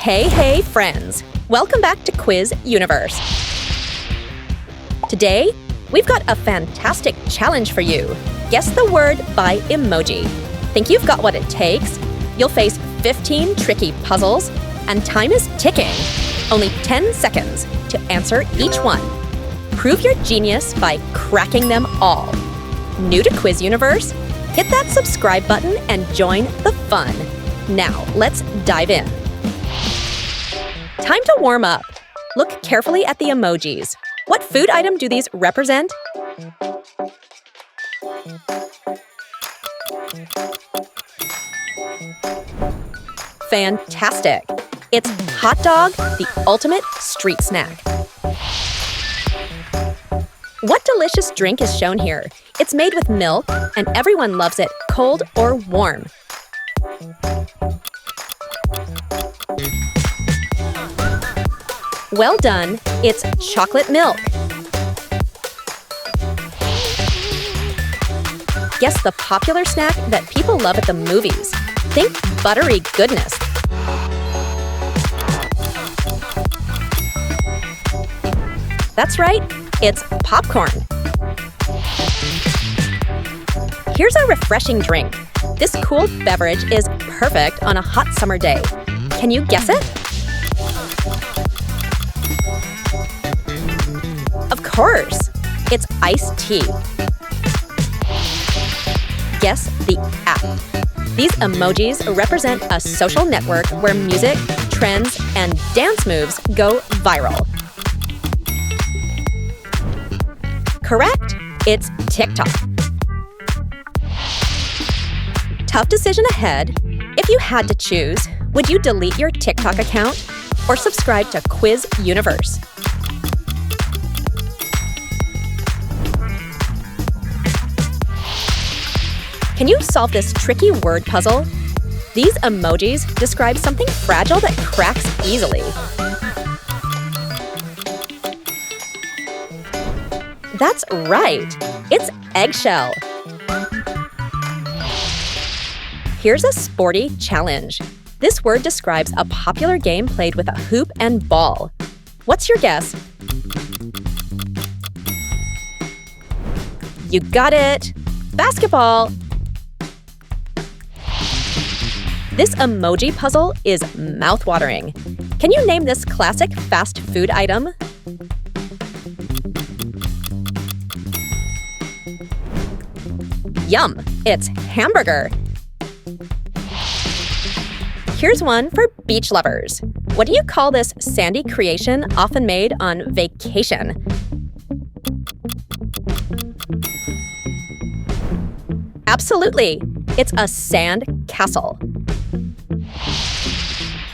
Hey, friends! Welcome back to Quiz Universe. Today, we've got a fantastic challenge for you. Guess the word by emoji. Think you've got what it takes? You'll face 15 tricky puzzles, and time is ticking. Only 10 seconds to answer each one. Prove your genius by cracking them all. New to Quiz Universe? Hit that subscribe button and join the fun. Now, let's dive in. Time to warm up. Look carefully at the emojis. What food item do these represent? Fantastic! It's hot dog, the ultimate street snack. What delicious drink is shown here? It's made with milk, and everyone loves it cold or warm. Well done, it's chocolate milk. Guess the popular snack that people love at the movies. Think buttery goodness. That's right, it's popcorn. Here's a refreshing drink. This cool beverage is perfect on a hot summer day. Can you guess it? Of course, it's iced tea. Guess the app. These emojis represent a social network where music, trends, and dance moves go viral. Correct, it's TikTok. Tough decision ahead. If you had to choose, would you delete your TikTok account or subscribe to Quiz Universe? Can you solve this tricky word puzzle? These emojis describe something fragile that cracks easily. That's right, it's eggshell. Here's a sporty challenge. This word describes a popular game played with a hoop and ball. What's your guess? You got it! Basketball! This emoji puzzle is mouthwatering. Can you name this classic fast food item? Yum! It's hamburger. Here's one for beach lovers. What do you call this sandy creation often made on vacation? Absolutely! It's a sand castle.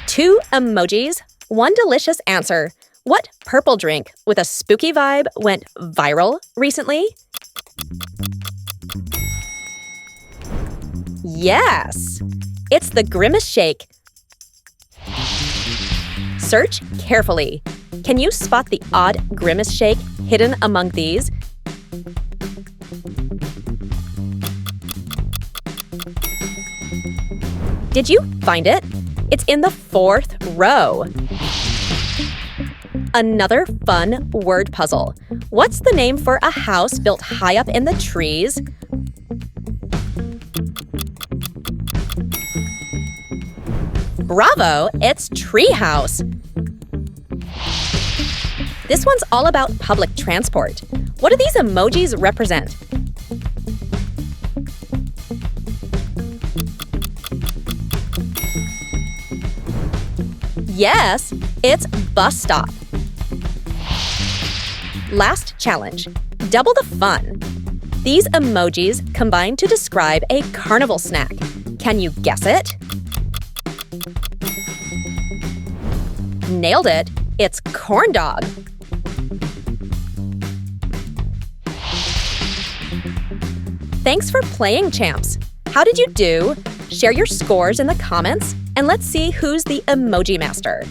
2 emojis, 1 delicious answer. What purple drink with a spooky vibe went viral recently? Yes! It's the Grimace Shake. Search carefully. Can you spot the odd Grimace Shake hidden among these? Did you find it? It's in the 4th row. Another fun word puzzle. What's the name for a house built high up in the trees? Bravo! It's treehouse. This one's all about public transport. What do these emojis represent? Yes, it's bus stop. Last challenge. Double the fun. These emojis combine to describe a carnival snack. Can you guess it? Nailed it! It's corn dog. Thanks for playing, champs. How did you do? Share your scores in the comments, and let's see who's the emoji master.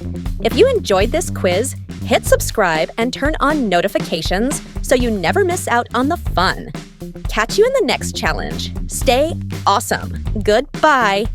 If you enjoyed this quiz, hit subscribe and turn on notifications so you never miss out on the fun. Catch you in the next challenge. Stay awesome. Goodbye.